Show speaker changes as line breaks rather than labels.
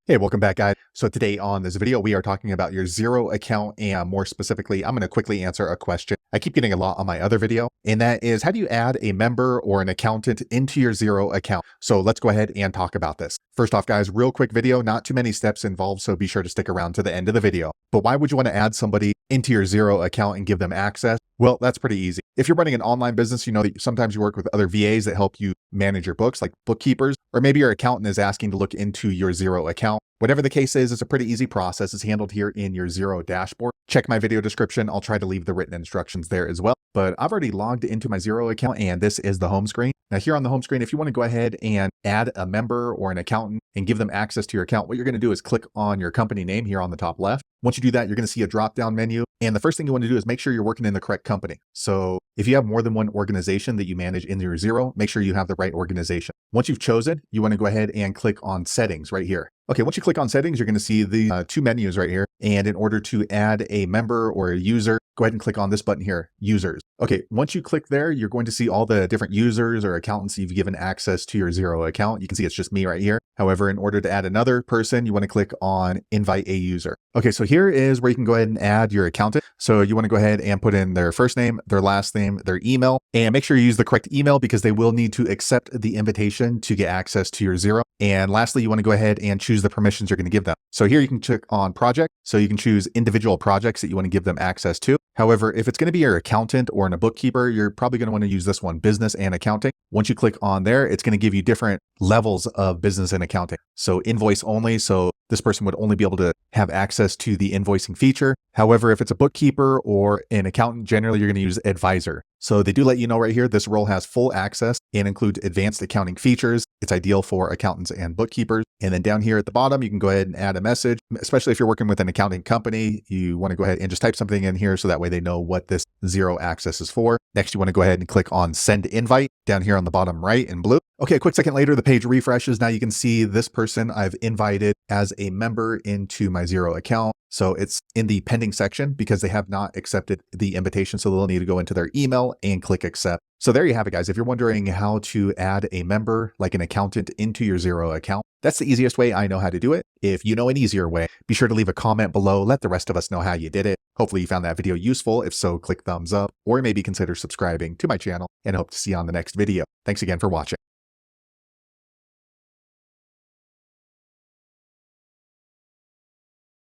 Hey, welcome back, guys. So today on this video, we are talking about your Xero account, and more specifically, I'm going to quickly answer a question I keep getting a lot on my other video, and that is, how do you add a member or an accountant into your Xero account? So let's go ahead and talk about this. First off, guys, real quick video, not too many steps involved, so be sure to stick around to the end of the video. But why would you want to add somebody into your Xero account and give them access? Well, that's pretty easy. If you're running an online business, you know that sometimes you work with other VAs that help you manage your books, like bookkeepers, or maybe your accountant is asking to look into your Xero account. Whatever the case is, it's a pretty easy process. It's handled here in your Xero dashboard. Check my video description. I'll try to leave the written instructions there as well. But I've already logged into my Xero account, and this is the home screen. Now here on the home screen, if you want to go ahead and add a member or an accountant and give them access to your account, what you're going to do is click on your company name here on the top left. Once you do that, you're going to see a drop-down menu. And the first thing you want to do is make sure you're working in the correct company. So if you have more than one organization that you manage in your Xero, make sure you have the right organization. Once you've chosen, you want to go ahead and click on settings right here. Okay, once you click on settings, you're going to see the two menus right here. And in order to add a member or a user, go ahead and click on this button here, users. Okay, once you click there, you're going to see all the different users or accountants you've given access to your Xero account. You can see it's just me right here. However, in order to add another person, you want to click on invite a user. Okay, so here is where you can go ahead and add your accountant. So you want to go ahead and put in their first name, their last name, their email, and make sure you use the correct email because they will need to accept the invitation to get access to your Xero. And lastly, you want to go ahead and choose the permissions you're going to give them. So here you can click on project. So you can choose individual projects that you want to give them access to. However, if it's going to be your accountant or a bookkeeper, you're probably going to want to use this one, business and accounting. Once you click on there, it's going to give you different levels of business and accounting. So invoice only. So this person would only be able to have access to the invoicing feature. However, if it's a bookkeeper or an accountant, generally you're going to use advisor. So they do let you know right here, this role has full access and includes advanced accounting features. It's ideal for accountants and bookkeepers. And then down here at the bottom, you can go ahead and add a message, especially if you're working with an accounting company. You want to go ahead and just type something in here so that way they know what this Xero access is for. Next, you want to go ahead and click on send invite down here on the bottom right in blue. Okay, a quick second later, the page refreshes. Now you can see this person I've invited as a member into my Xero account. So it's in the pending section because they have not accepted the invitation. So they'll need to go into their email and click accept. So there you have it, guys. If you're wondering how to add a member like an accountant into your Xero account, that's the easiest way I know how to do it. If you know an easier way, be sure to leave a comment below. Let the rest of us know how you did it. Hopefully you found that video useful. If so, click thumbs up or maybe consider subscribing to my channel, and I hope to see you on the next video. Thanks again for watching.